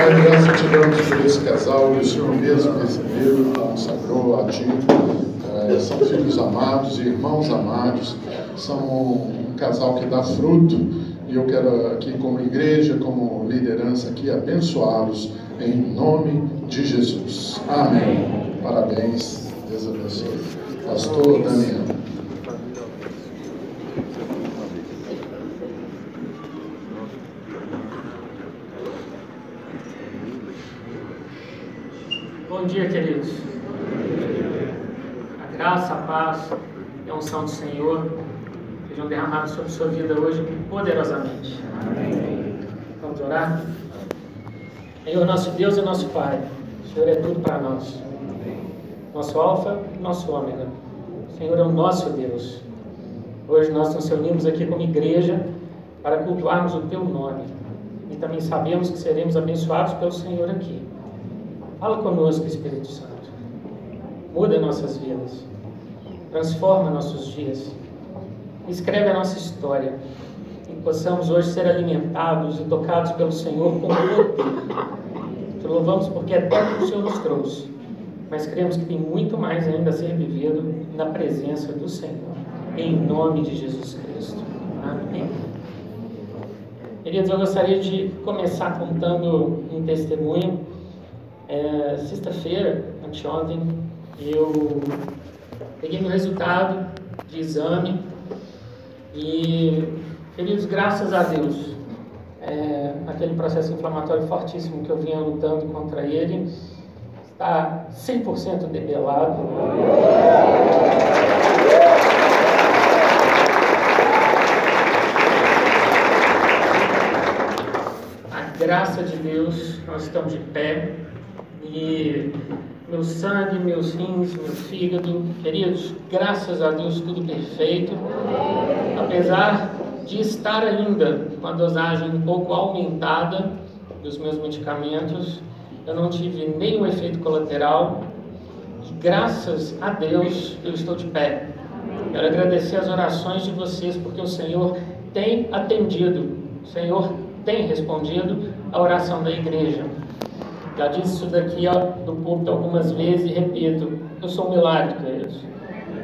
Pai, graça te damos por esse casal que o Senhor mesmo recebeu, consagrou a Ti. São filhos amados, irmãos amados, são um casal que dá fruto, e eu quero aqui como igreja, como liderança aqui, abençoá-los em nome de Jesus. Amém. Parabéns, Deus abençoe. Pastor Daniel. Bom dia, queridos. A graça, a paz e a unção do Senhor sejam derramadas sobre sua vida hoje poderosamente. Amém. Vamos orar? Senhor, nosso Deus e nosso Pai, o Senhor é tudo para nós. Nosso alfa e nosso ômega. O Senhor é o nosso Deus. Hoje nós nos reunimos aqui como igreja para cultuarmos o Teu nome. E também sabemos que seremos abençoados pelo Senhor aqui. Fala conosco, Espírito Santo. Muda nossas vidas. Transforma nossos dias. Escreve a nossa história. E possamos hoje ser alimentados e tocados pelo Senhor com poder. Te louvamos porque é tanto que o Senhor nos trouxe. Mas cremos que tem muito mais ainda a ser vivido na presença do Senhor. Em nome de Jesus Cristo. Amém. Queridos, eu gostaria de começar contando um testemunho. Sexta-feira, anteontem, eu peguei meu resultado de exame e, queridos, graças a Deus, aquele processo inflamatório fortíssimo que eu vinha lutando contra ele está 100% debelado. A graça de Deus, nós estamos de pé. E meu sangue, meus rins, meu fígado, queridos, graças a Deus tudo perfeito. Apesar de estar ainda com a dosagem um pouco aumentada dos meus medicamentos, eu não tive nenhum efeito colateral e graças a Deus eu estou de pé. Quero agradecer as orações de vocês porque o Senhor tem atendido, o Senhor tem respondido a oração da igreja. Já disse isso daqui do púlpito algumas vezes e repito, eu sou um milagre, queridos.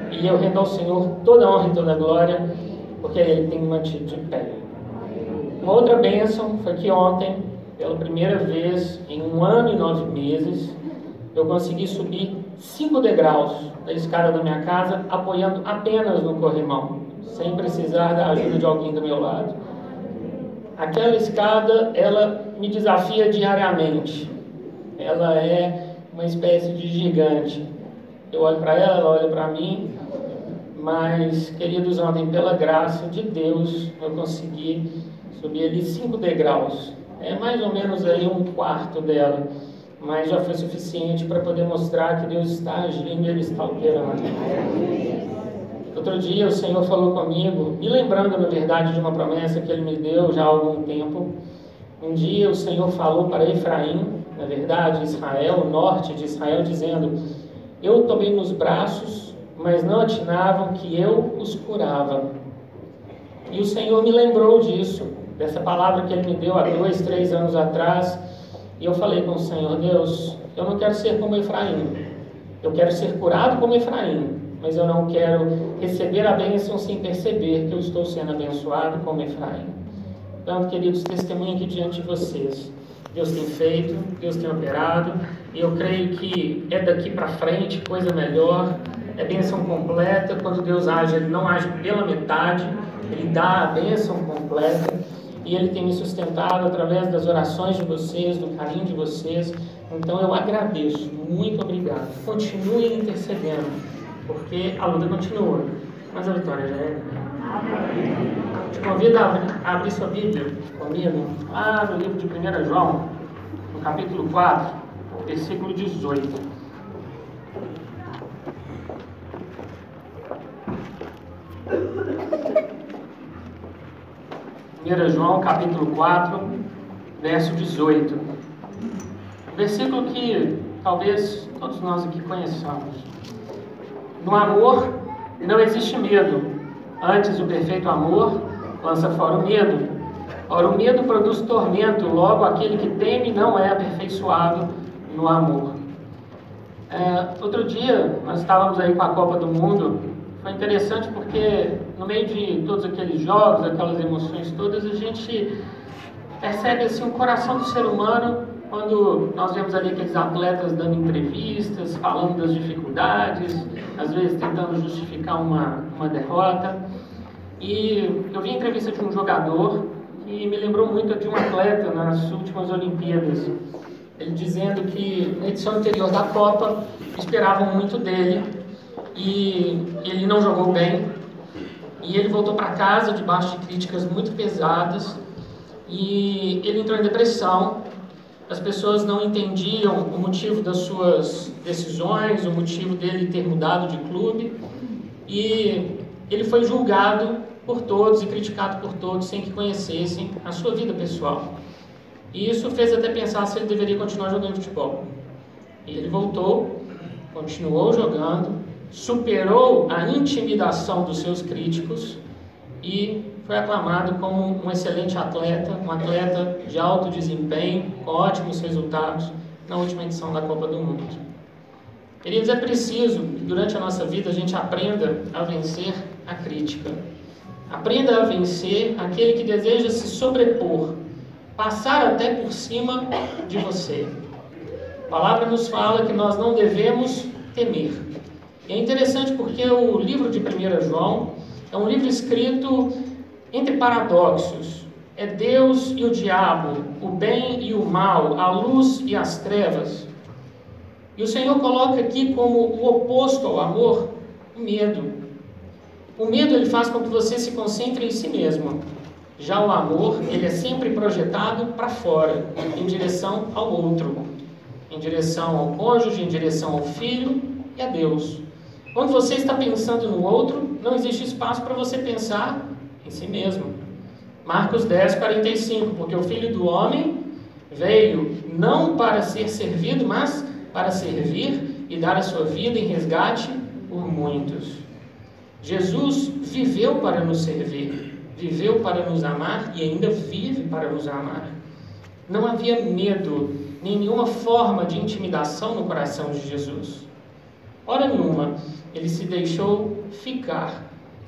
E eu rendo ao Senhor toda a honra e toda a glória, porque Ele tem me mantido de pé. Uma outra bênção foi que ontem, pela primeira vez em 1 ano e 9 meses, eu consegui subir 5 degraus da escada da minha casa, apoiando apenas no corrimão, sem precisar da ajuda de alguém do meu lado. Aquela escada, ela me desafia diariamente. Ela é uma espécie de gigante. Eu olho para ela, ela olha para mim, mas, queridos, ontem, pela graça de Deus, eu consegui subir ali 5 degraus. É mais ou menos aí 1/4 dela, mas já foi suficiente para poder mostrar que Deus está agindo e Ele está operando. Outro dia o Senhor falou comigo, me lembrando, na verdade, de uma promessa que Ele me deu já há algum tempo. Um dia o Senhor falou para Efraim, na verdade, Israel, o norte de Israel, dizendo: eu tomei nos braços, mas não atinavam que eu os curava. E o Senhor me lembrou disso, dessa palavra que Ele me deu há 2, 3 anos atrás, e eu falei com o Senhor: Deus, eu não quero ser como Efraim, eu quero ser curado como Efraim, mas eu não quero receber a bênção sem perceber que eu estou sendo abençoado como Efraim. Então, queridos, testemunho aqui diante de vocês. Deus tem feito, Deus tem operado, e eu creio que é daqui para frente coisa melhor, é bênção completa. Quando Deus age, Ele não age pela metade, Ele dá a bênção completa, e Ele tem me sustentado através das orações de vocês, do carinho de vocês. Então eu agradeço, muito obrigado. Continuem intercedendo, porque a luta continua, mas a vitória já é. Te convido a abrir sua Bíblia comigo, lá no livro de 1 João, no capítulo 4, versículo 18. João, capítulo 4, verso 18. Um versículo que talvez todos nós aqui conheçamos. No amor não existe medo. Antes, o perfeito amor lança fora o medo, Ora, o medo produz tormento, logo aquele que teme não é aperfeiçoado no amor. Outro dia, nós estávamos aí com a Copa do Mundo. Foi interessante porque no meio de todos aqueles jogos, aquelas emoções todas, a gente percebe assim, o coração do ser humano quando nós vemos ali aqueles atletas dando entrevistas, falando das dificuldades, às vezes tentando justificar uma derrota. E eu vi a entrevista de um jogador que me lembrou muito de um atleta nas últimas Olimpíadas. Ele dizendo que na edição anterior da Copa esperavam muito dele e ele não jogou bem. E ele voltou para casa debaixo de críticas muito pesadas e ele entrou em depressão. As pessoas não entendiam o motivo das suas decisões, o motivo dele ter mudado de clube. E ele foi julgado por todos e criticado por todos sem que conhecessem a sua vida pessoal. E isso fez até pensar se ele deveria continuar jogando futebol. E ele voltou, continuou jogando, superou a intimidação dos seus críticos e foi aclamado como um excelente atleta, um atleta de alto desempenho, com ótimos resultados na última edição da Copa do Mundo. Queridos, é preciso que durante a nossa vida a gente aprenda a vencer a crítica. Aprenda a vencer aquele que deseja se sobrepor, passar até por cima de você. A palavra nos fala que nós não devemos temer. E é interessante porque o livro de 1 João é um livro escrito entre paradoxos. É Deus e o diabo, o bem e o mal, a luz e as trevas. E o Senhor coloca aqui como o oposto ao amor, o medo. O medo ele faz com que você se concentre em si mesmo. Já o amor, ele é sempre projetado para fora, em direção ao outro, em direção ao cônjuge, em direção ao filho e a Deus. Quando você está pensando no outro, não existe espaço para você pensar em si mesmo. Marcos 10, 45, porque o Filho do Homem veio não para ser servido, mas para servir e dar a sua vida em resgate por muitos. Jesus viveu para nos servir, viveu para nos amar e ainda vive para nos amar. Não havia medo, nem nenhuma forma de intimidação no coração de Jesus. Ora nenhuma, ele se deixou ficar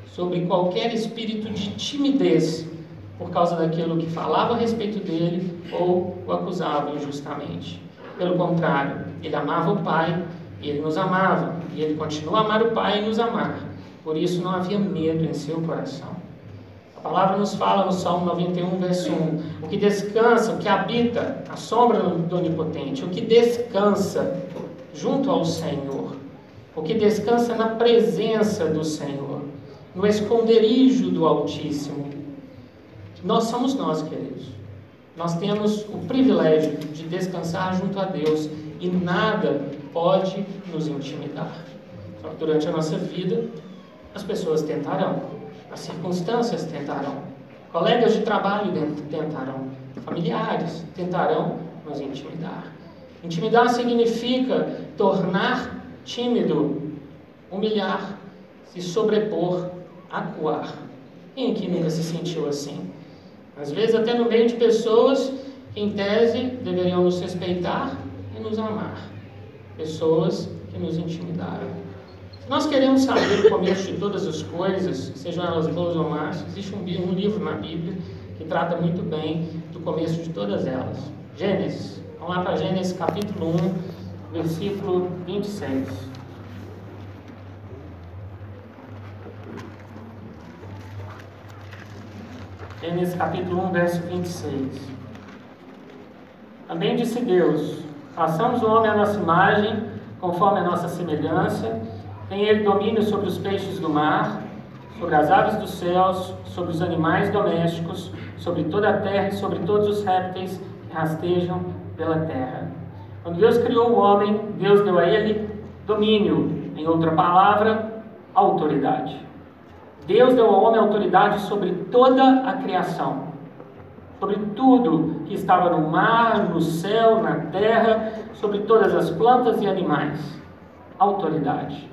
sobre qualquer espírito de timidez por causa daquilo que falava a respeito dele ou o acusava injustamente. Pelo contrário, ele amava o Pai e ele nos amava, e ele continua a amar o Pai e nos amar. Por isso não havia medo em seu coração. A palavra nos fala no Salmo 91, verso 1, o que descansa, o que habita a sombra do Onipotente, o que descansa junto ao Senhor, o que descansa na presença do Senhor, no esconderijo do Altíssimo. Nós somos nós, queridos. Nós temos o privilégio de descansar junto a Deus e nada pode nos intimidar. Só que durante a nossa vida, as pessoas tentarão, as circunstâncias tentarão, colegas de trabalho tentarão, familiares tentarão nos intimidar. Intimidar significa tornar tímido, humilhar, se sobrepor, acuar. Quem aqui nunca se sentiu assim? Às vezes até no meio de pessoas que em tese deveriam nos respeitar e nos amar. Pessoas que nos intimidaram. Se nós queremos saber o começo de todas as coisas, sejam elas boas ou más, existe um livro na Bíblia que trata muito bem do começo de todas elas. Gênesis. Vamos lá para Gênesis capítulo 1, versículo 26. Gênesis capítulo 1, verso 26. Também disse Deus: façamos o homem à nossa imagem, conforme a nossa semelhança. Tem ele domínio sobre os peixes do mar, sobre as aves dos céus, sobre os animais domésticos, sobre toda a terra e sobre todos os répteis que rastejam pela terra. Quando Deus criou o homem, Deus deu a ele domínio, em outra palavra, autoridade. Deus deu ao homem autoridade sobre toda a criação, sobre tudo que estava no mar, no céu, na terra, sobre todas as plantas e animais. Autoridade.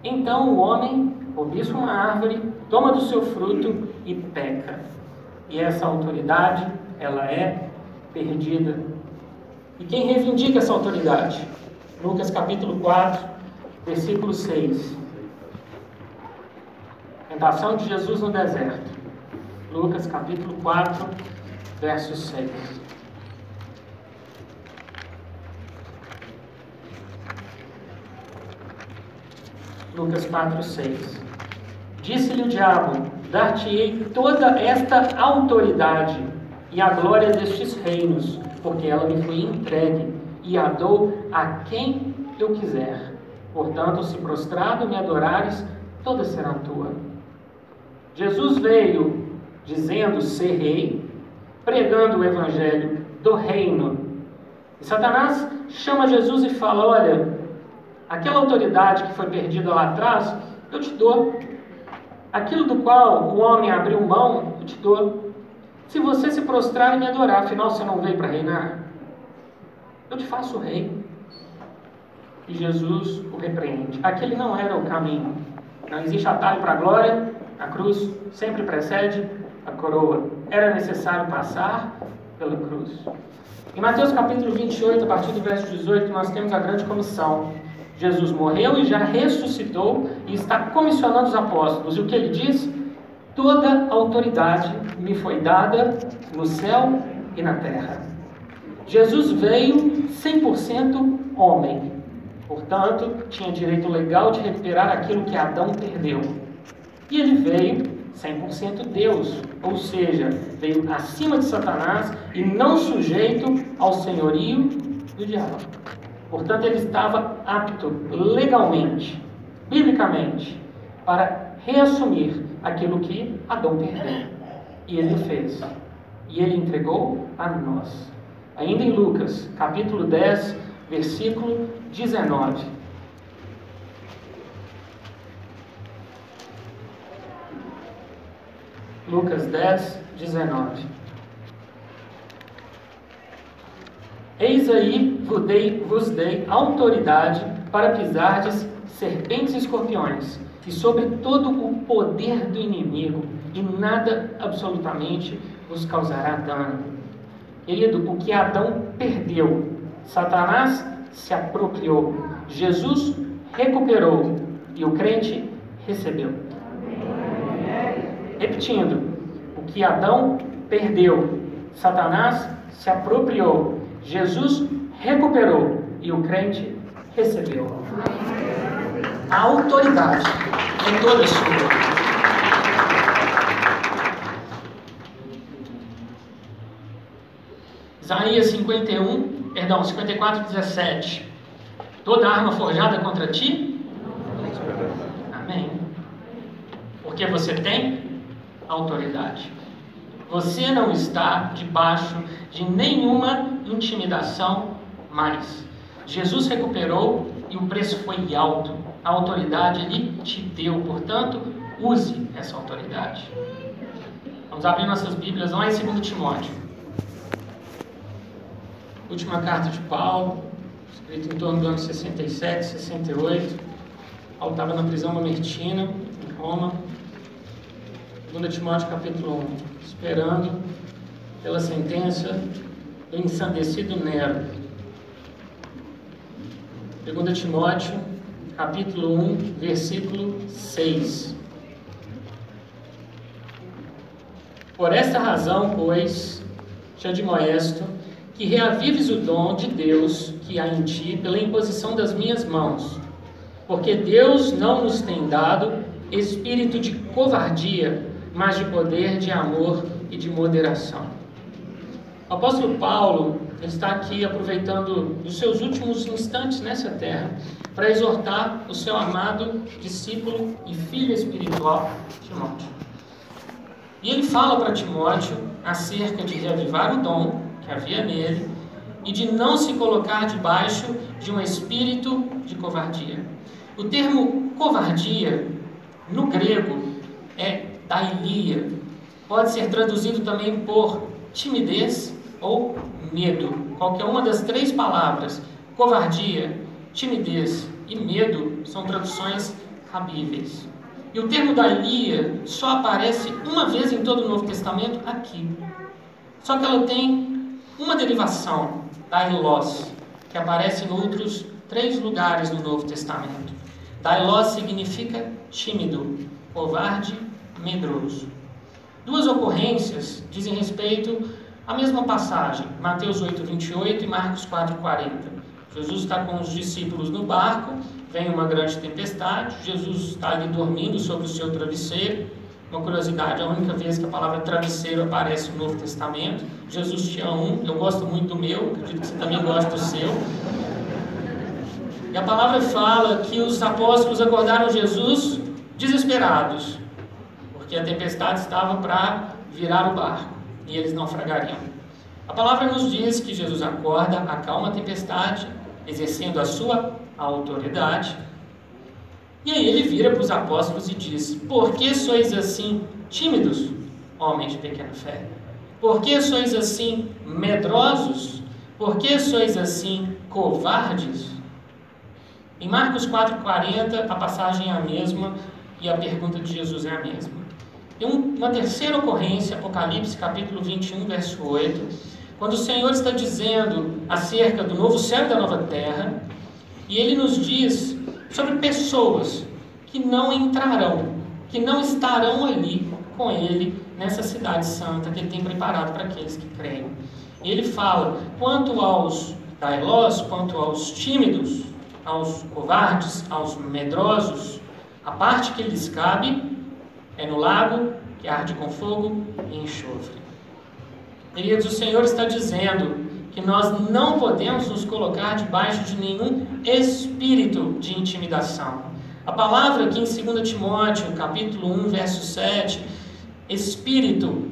Então o homem cobiça uma árvore, toma do seu fruto e peca. e essa autoridade, ela é perdida. E quem reivindica essa autoridade? Lucas capítulo 4, versículo 6. Tentação de Jesus no deserto. Lucas capítulo 4, verso 6. Lucas 4, 6. Disse-lhe o diabo: dar-te-ei toda esta autoridade e a glória destes reinos, porque ela me foi entregue, e a dou a quem eu quiser. Portanto, se prostrado me adorares, toda será tua. Jesus veio dizendo ser rei, pregando o evangelho do reino. E Satanás chama Jesus e fala: olha, aquela autoridade que foi perdida lá atrás, eu te dou. Aquilo do qual o homem abriu mão, eu te dou. Se você se prostrar e me adorar, afinal você não veio para reinar, eu te faço rei. E Jesus o repreende. Aquele não era o caminho. Não existe atalho para a glória. A cruz sempre precede a coroa. Era necessário passar pela cruz. Em Mateus capítulo 28, a partir do verso 18, nós temos a grande comissão. Jesus morreu e já ressuscitou e está comissionando os apóstolos. E o que ele diz? Toda autoridade me foi dada no céu e na terra. Jesus veio 100% homem. Portanto, tinha direito legal de recuperar aquilo que Adão perdeu. E ele veio 100% Deus, ou seja, veio acima de Satanás e não sujeito ao senhorio do diabo. Portanto, ele estava apto legalmente, biblicamente, para reassumir aquilo que Adão perdeu. E ele fez. E ele entregou a nós. Ainda em Lucas, capítulo 10, versículo 19. Lucas 10, 19. Eis aí vos dei autoridade para pisardes serpentes e escorpiões, e sobre todo o poder do inimigo, e nada absolutamente vos causará dano. Querido, o que Adão perdeu, Satanás se apropriou, Jesus recuperou e o crente recebeu. Repetindo, o que Adão perdeu, Satanás se apropriou, Jesus recuperou e o crente recebeu. A autoridade é toda sua. Isaías 54, 17. Toda arma forjada contra ti? Amém. Porque você tem autoridade. Você não está debaixo de nenhuma intimidação mais. Jesus recuperou e o preço foi alto. A autoridade Ele te deu. Portanto, use essa autoridade. Vamos abrir nossas Bíblias lá em 2 Timóteo. Última carta de Paulo, escrita em torno do ano 67, 68. Paulo estava na prisão mamertina, em Roma. 2 Timóteo capítulo 1, esperando pela sentença do ensandecido Nero. 2 Timóteo capítulo 1, versículo 6. Por esta razão, pois, te admoesto que reavives o dom de Deus que há em ti pela imposição das minhas mãos. Porque Deus não nos tem dado espírito de covardia, mas de poder, de amor e de moderação. O apóstolo Paulo está aqui aproveitando os seus últimos instantes nessa terra para exortar o seu amado discípulo e filho espiritual, Timóteo. E ele fala para Timóteo acerca de reavivar o dom que havia nele e de não se colocar debaixo de um espírito de covardia. O termo covardia, no grego, é dailia. Pode ser traduzido também por timidez ou medo. Qualquer uma das três palavras, covardia, timidez e medo, são traduções cabíveis. E o termo Dailia só aparece uma vez em todo o Novo Testamento aqui. Só que ela tem uma derivação, Dailos, que aparece em outros 3 lugares no Novo Testamento. Dailos significa tímido, covarde, medroso. 2 ocorrências dizem respeito à mesma passagem, Mateus 8:28 e Marcos 4:40. Jesus está com os discípulos no barco, vem uma grande tempestade, Jesus está ali dormindo sobre o seu travesseiro. Uma curiosidade, a única vez que a palavra travesseiro aparece no Novo Testamento. Jesus tinha um, eu gosto muito do meu, acredito que você também gosta do seu. E a palavra fala que os apóstolos acordaram Jesus desesperados, porque a tempestade estava para virar o barco e eles naufragariam. A palavra nos diz que Jesus acorda, acalma a tempestade, exercendo a sua autoridade. E aí ele vira para os apóstolos e diz: por que sois assim tímidos, homens de pequena fé? Por que sois assim medrosos? Por que sois assim covardes? Em Marcos 4:40 a passagem é a mesma e a pergunta de Jesus é a mesma. Tem uma terceira ocorrência, Apocalipse capítulo 21, verso 8, quando o Senhor está dizendo acerca do novo céu e da nova terra, e Ele nos diz sobre pessoas que não entrarão, que não estarão ali com Ele, nessa cidade santa que Ele tem preparado para aqueles que creem. E Ele fala, quanto aos dailos, quanto aos tímidos, aos covardes, aos medrosos, a parte que lhes cabe é no lago que arde com fogo e enxofre. Queridos, o Senhor está dizendo que nós não podemos nos colocar debaixo de nenhum espírito de intimidação. A palavra aqui em 2 Timóteo, capítulo 1, verso 7, espírito,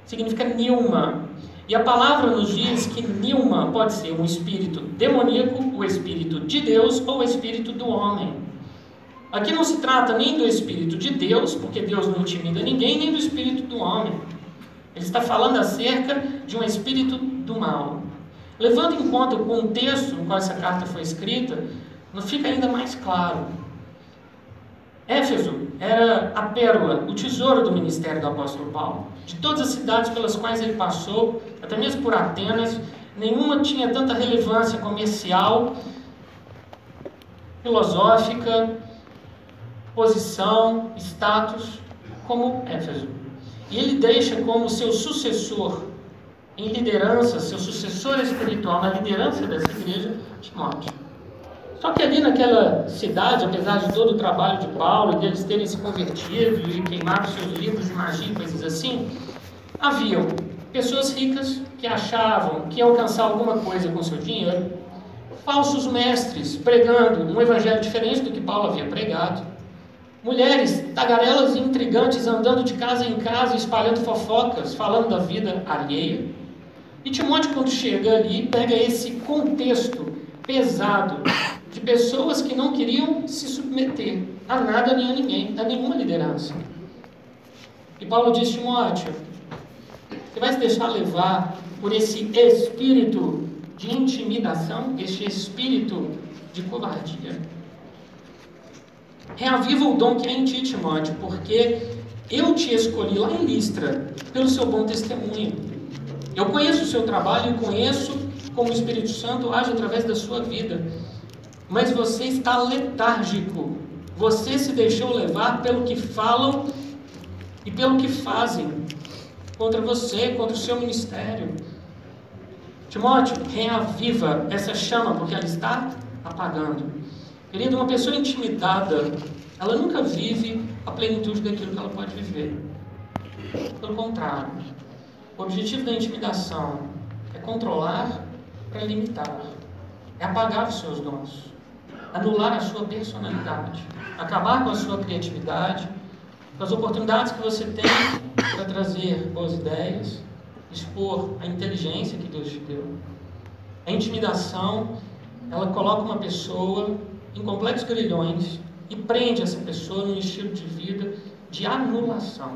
significa pneuma. E a palavra nos diz que pneuma pode ser um espírito demoníaco, o espírito de Deus ou o espírito do homem. Aqui não se trata nem do espírito de Deus, porque Deus não intimida ninguém, nem do espírito do homem. Ele está falando acerca de um espírito do mal. Levando em conta o contexto no qual essa carta foi escrita, não fica ainda mais claro. Éfeso era a pérola, o tesouro do ministério do apóstolo Paulo. De todas as cidades pelas quais ele passou, até mesmo por Atenas, nenhuma tinha tanta relevância comercial, filosófica, posição, status, como Éfeso. E ele deixa como seu sucessor em liderança, seu sucessor espiritual na liderança dessa igreja, Timóteo. Só que ali naquela cidade, apesar de todo o trabalho de Paulo e deles terem se convertido e queimado seus livros de magia e coisas assim, haviam pessoas ricas que achavam que iam alcançar alguma coisa com seu dinheiro, falsos mestres pregando um evangelho diferente do que Paulo havia pregado, mulheres tagarelas e intrigantes andando de casa em casa, espalhando fofocas, falando da vida alheia. E Timóteo, quando chega ali, pega esse contexto pesado de pessoas que não queriam se submeter a nada nem a ninguém, a nenhuma liderança. E Paulo diz: Timóteo, você vai se deixar levar por esse espírito de intimidação, esse espírito de covardia? Reaviva o dom que é em ti, Timóteo, porque eu te escolhi lá em Listra pelo seu bom testemunho. Eu conheço o seu trabalho e conheço como o Espírito Santo age através da sua vida. Mas você está letárgico. Você se deixou levar pelo que falam e pelo que fazem contra você, contra o seu ministério. Timóteo, reaviva essa chama, porque ela está apagando. Querido, uma pessoa intimidada, ela nunca vive a plenitude daquilo que ela pode viver. Pelo contrário, o objetivo da intimidação é controlar para limitar, é apagar os seus dons, anular a sua personalidade, acabar com a sua criatividade, com as oportunidades que você tem para trazer boas ideias, expor a inteligência que Deus te deu. A intimidação, ela coloca uma pessoa em completos grilhões e prende essa pessoa num estilo de vida de anulação.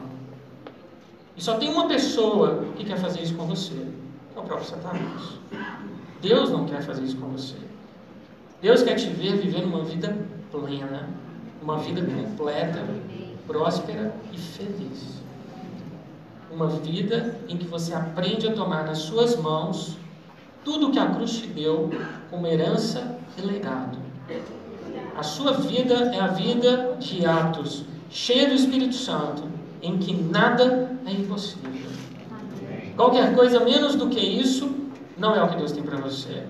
E só tem uma pessoa que quer fazer isso com você, que é o próprio Satanás. Deus não quer fazer isso com você. Deus quer te ver vivendo uma vida plena, uma vida completa, próspera e feliz. Uma vida em que você aprende a tomar nas suas mãos tudo que a cruz te deu como herança e legado. A sua vida é a vida de Atos, cheia do Espírito Santo, em que nada é impossível. Qualquer coisa menos do que isso não é o que Deus tem para você.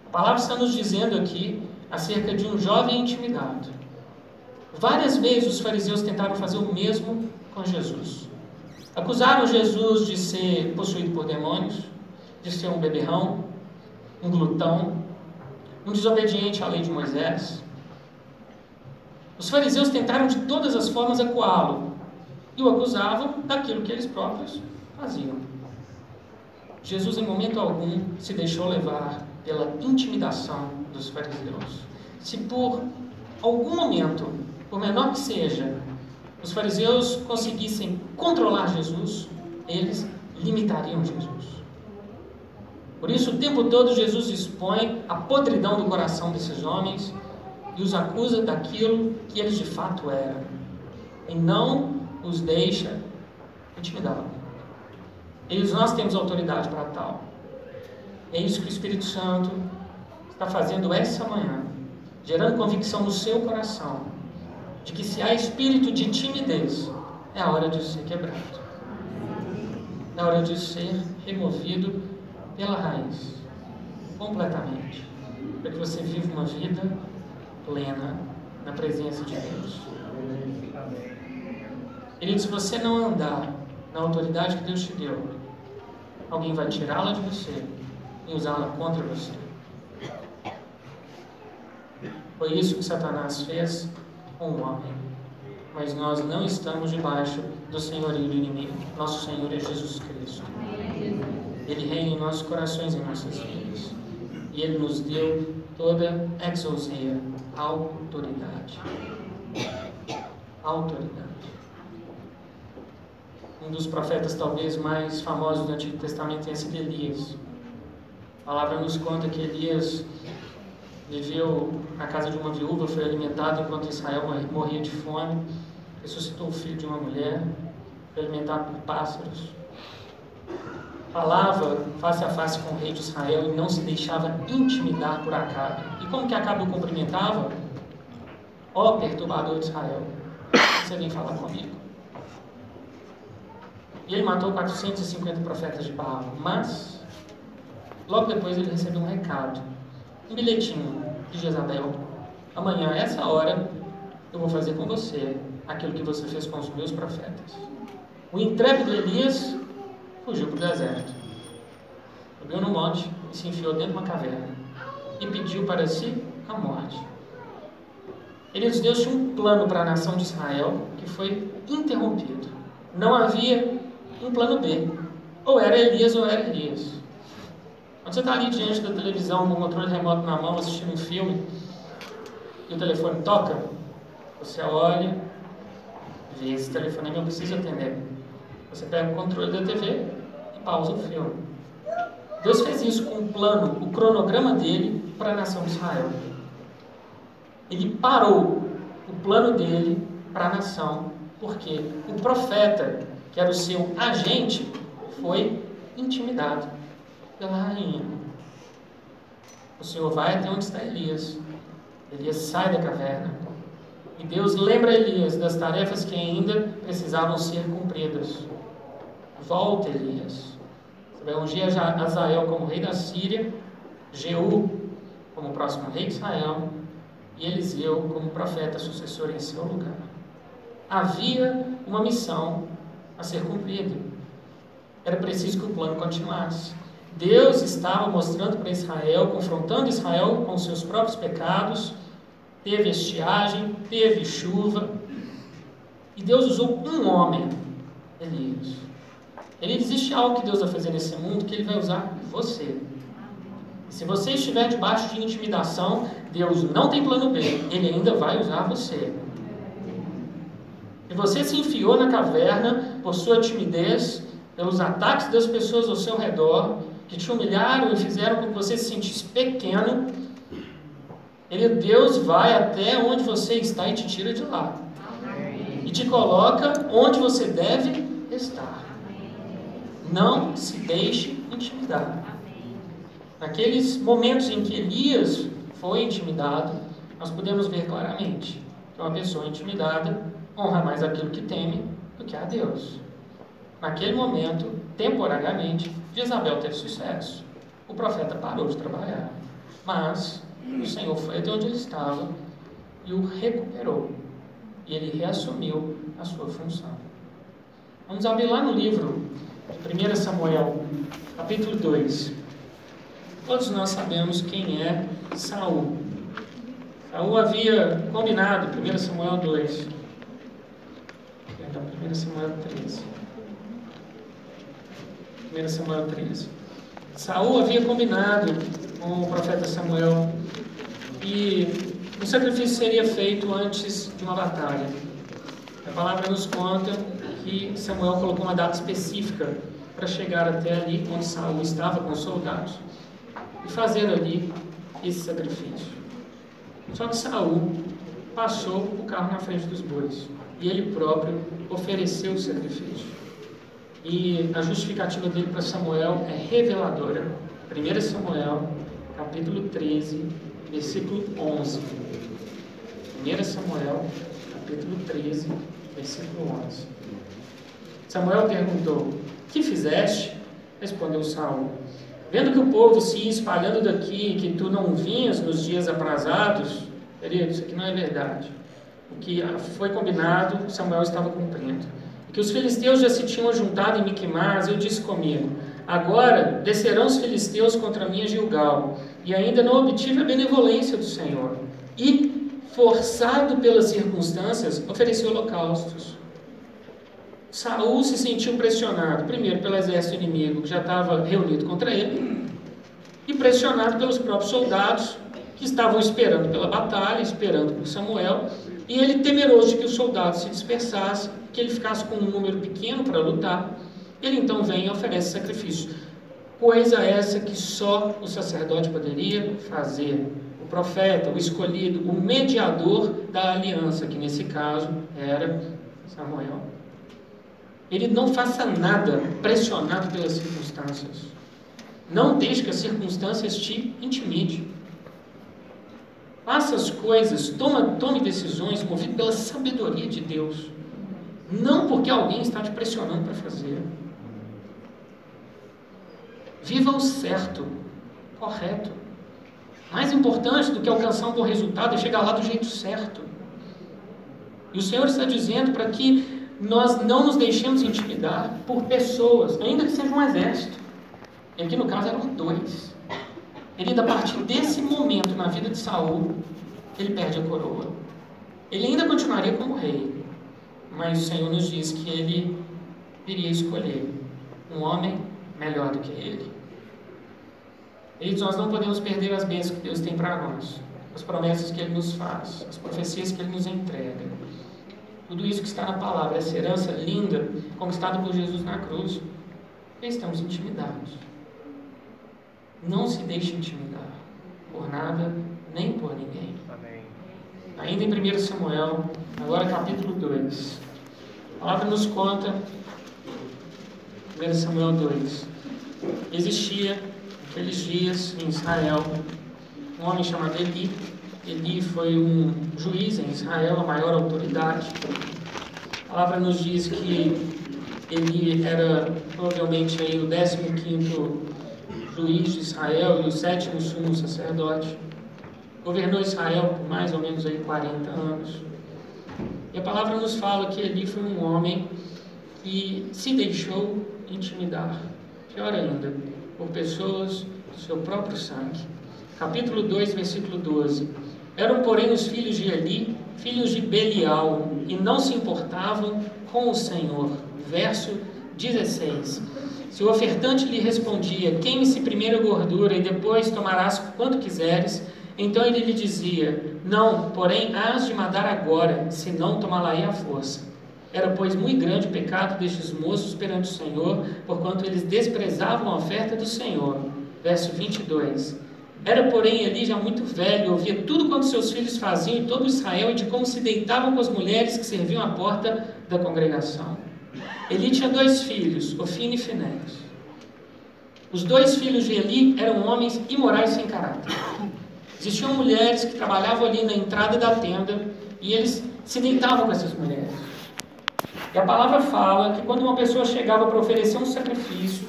A palavra está nos dizendo aqui acerca de um jovem intimidado. Várias vezes os fariseus tentaram fazer o mesmo com Jesus. Acusaram Jesus de ser possuído por demônios, de ser um beberrão, um glutão, um desobediente à lei de Moisés. Os fariseus tentaram de todas as formas acuá-lo e o acusavam daquilo que eles próprios faziam. Jesus, em momento algum, se deixou levar pela intimidação dos fariseus. Se por algum momento, por menor que seja, os fariseus conseguissem controlar Jesus, eles limitariam Jesus. Por isso, o tempo todo, Jesus expõe a podridão do coração desses homens e os acusa daquilo que eles de fato eram, e não os deixa intimidá-los. Nós temos autoridade para tal. É isso que o Espírito Santo está fazendo essa manhã, gerando convicção no seu coração, de que se há espírito de timidez, é a hora de ser quebrado. É a hora de ser removido pela raiz, completamente, para que você viva uma vida plena na presença de Deus. Querido, se você não andar na autoridade que Deus te deu, alguém vai tirá-la de você e usá-la contra você. Foi isso que Satanás fez com o homem. Mas nós não estamos debaixo do senhorio do inimigo. Nosso Senhor é Jesus Cristo. Ele reina em nossos corações e em nossas vidas. E Ele nos deu toda exousia, autoridade. Autoridade. Um dos profetas talvez mais famosos do Antigo Testamento tenha sido Elias. A palavra nos conta que Elias viveu na casa de uma viúva, foi alimentado enquanto Israel morria de fome, ressuscitou o filho de uma mulher, foi alimentado por pássaros, falava face a face com o rei de Israel e não se deixava intimidar por Acabe. E como que Acabe o cumprimentava? Ó perturbador de Israel, você vem falar comigo? E ele matou 450 profetas de Baal, mas logo depois ele recebeu um recado, um bilhetinho de Jezabel: amanhã, a essa hora, eu vou fazer com você aquilo que você fez com os meus profetas. O intrépido Elias fugiu para o deserto, subiu no monte e se enfiou dentro de uma caverna e pediu para si a morte. Deus tinha um plano para a nação de Israel que foi interrompido. Não havia um plano B. Ou era Elias ou era Elias. Quando você está ali diante da televisão com o controle remoto na mão, assistindo um filme, e o telefone toca, você olha, vê esse telefonema, eu preciso atender. Você pega o controle da TV e pausa o filme. Deus fez isso com o plano, o cronograma dele para a nação de Israel. Ele parou o plano dele para a nação, porque o profeta, que era o seu agente, foi intimidado pela rainha. O Senhor vai até onde está Elias. Elias sai da caverna. E Deus lembra Elias das tarefas que ainda precisavam ser cumpridas. Volta, Elias. Você vai ungir Azael como rei da Síria, Jeú como próximo rei de Israel e Eliseu como profeta sucessor em seu lugar. Havia uma missão a ser cumprida. Era preciso que o plano continuasse. Deus estava mostrando para Israel, confrontando Israel com seus próprios pecados. Teve estiagem, teve chuva. E Deus usou um homem, Elias. Existe algo que Deus vai fazer nesse mundo que Ele vai usar você. Se você estiver debaixo de intimidação, Deus não tem plano B. Ele ainda vai usar você. E você se enfiou na caverna por sua timidez, pelos ataques das pessoas ao seu redor, que te humilharam e fizeram com que você se sentisse pequeno. Deus vai até onde você está e te tira de lá. e te coloca onde você deve estar. Não se deixe intimidar. Naqueles momentos em que Elias foi intimidado, nós podemos ver claramente que uma pessoa intimidada honra mais aquilo que teme do que a Deus. Naquele momento, temporariamente, Jezabel teve sucesso. O profeta parou de trabalhar. Mas o Senhor foi até onde ele estava e o recuperou. E ele reassumiu a sua função. Vamos abrir lá no livro de 1 Samuel, capítulo 2. Todos nós sabemos quem é Saul. Saul havia combinado, 1 Samuel 2. Perdão, 1 Samuel 13. 1 Samuel 13. Saul havia combinado com o profeta Samuel e o sacrifício seria feito antes de uma batalha. A palavra nos conta que Samuel colocou uma data específica para chegar até ali, onde Saul estava com os soldados, e fazer ali esse sacrifício. Só que Saul passou o carro na frente dos bois e ele próprio ofereceu o sacrifício. E a justificativa dele para Samuel é reveladora. 1 Samuel, capítulo 13, versículo 11. 1 Samuel, capítulo 13, versículo 11. Samuel perguntou: que fizeste? Respondeu Saul: vendo que o povo se ia espalhando daqui, que tu não vinhas nos dias aprazados. Querido, isso aqui não é verdade. O que foi combinado, Samuel estava cumprindo. Que os filisteus já se tinham juntado em Miquimás, eu disse comigo: agora descerão os filisteus contra mim a Gilgal, e ainda não obtive a benevolência do Senhor. E, forçado pelas circunstâncias, ofereci holocaustos. Saul se sentiu pressionado, primeiro pelo exército inimigo, que já estava reunido contra ele, e pressionado pelos próprios soldados, que estavam esperando pela batalha, esperando por Samuel, e ele, temeroso de que os soldados se dispersassem, que ele ficasse com um número pequeno para lutar, ele então vem e oferece sacrifício. Coisa essa que só o sacerdote poderia fazer. O profeta, o escolhido, o mediador da aliança, que nesse caso era Samuel. Ele não faça nada pressionado pelas circunstâncias. Não deixe que as circunstâncias te intimidem. Faça as coisas, tome decisões movido pela sabedoria de Deus. Não porque alguém está te pressionando para fazer. Viva o certo, correto. Mais importante do que alcançar um bom resultado é chegar lá do jeito certo. E o Senhor está dizendo para que nós não nos deixemos intimidar por pessoas, ainda que seja um exército. E aqui no caso eram 2. Ele, a partir desse momento na vida de Saul, ele perde a coroa. Ele ainda continuaria como rei, mas o Senhor nos diz que ele iria escolher um homem melhor do que ele. Eles, nós não podemos perder as bênçãos que Deus tem para nós, as promessas que Ele nos faz, as profecias que Ele nos entrega. Tudo isso que está na palavra, essa herança linda, conquistada por Jesus na cruz, e estamos intimidados. Não se deixe intimidar por nada, nem por ninguém. Amém. Ainda em 1 Samuel, agora capítulo 2. A palavra nos conta, 1 Samuel 2. Existia, naqueles dias, em Israel, um homem chamado Eli. Eli foi um juiz em Israel, a maior autoridade. A palavra nos diz que Eli era provavelmente aí o 15º juiz de Israel e o 7º sumo sacerdote. Governou Israel por mais ou menos aí 40 anos. E a palavra nos fala que Eli foi um homem que se deixou intimidar. Pior ainda, por pessoas do seu próprio sangue. Capítulo 2, versículo 12. Eram, porém, os filhos de Eli, filhos de Belial, e não se importavam com o Senhor. Verso 16. Se o ofertante lhe respondia: queime-se primeiro a gordura e depois tomarás quanto quiseres, então ele lhe dizia: não, porém hás de matar agora, senão tomá-la-ei à força. Era, pois, muito grande o pecado destes moços perante o Senhor, porquanto eles desprezavam a oferta do Senhor. Verso 22. Era, porém, Eli já muito velho, ouvia tudo quanto seus filhos faziam em todo Israel e de como se deitavam com as mulheres que serviam à porta da congregação. Eli tinha 2 filhos, Ofni e Finéias. Os 2 filhos de Eli eram homens imorais sem caráter. Existiam mulheres que trabalhavam ali na entrada da tenda e eles se deitavam com essas mulheres. E a palavra fala que quando uma pessoa chegava para oferecer um sacrifício,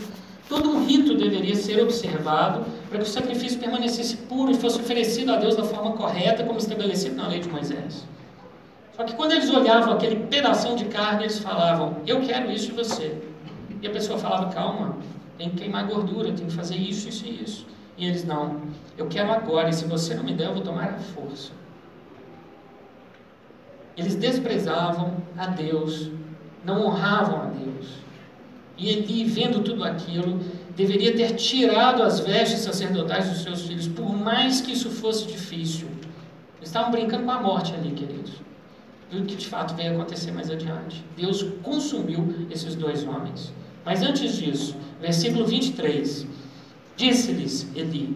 todo um rito deveria ser observado para que o sacrifício permanecesse puro e fosse oferecido a Deus da forma correta, como estabelecido na lei de Moisés. Só que quando eles olhavam aquele pedação de carne, eles falavam, eu quero isso de você. E a pessoa falava, calma, tem que queimar gordura, tem que fazer isso, isso e isso. E eles, não, eu quero agora, e se você não me der, eu vou tomar a força. Eles desprezavam a Deus, não honravam a Deus. E Eli, vendo tudo aquilo, deveria ter tirado as vestes sacerdotais dos seus filhos, por mais que isso fosse difícil. Eles estavam brincando com a morte ali, queridos. E o que de fato veio acontecer mais adiante. Deus consumiu esses 2 homens. Mas antes disso, versículo 23, disse-lhes Eli,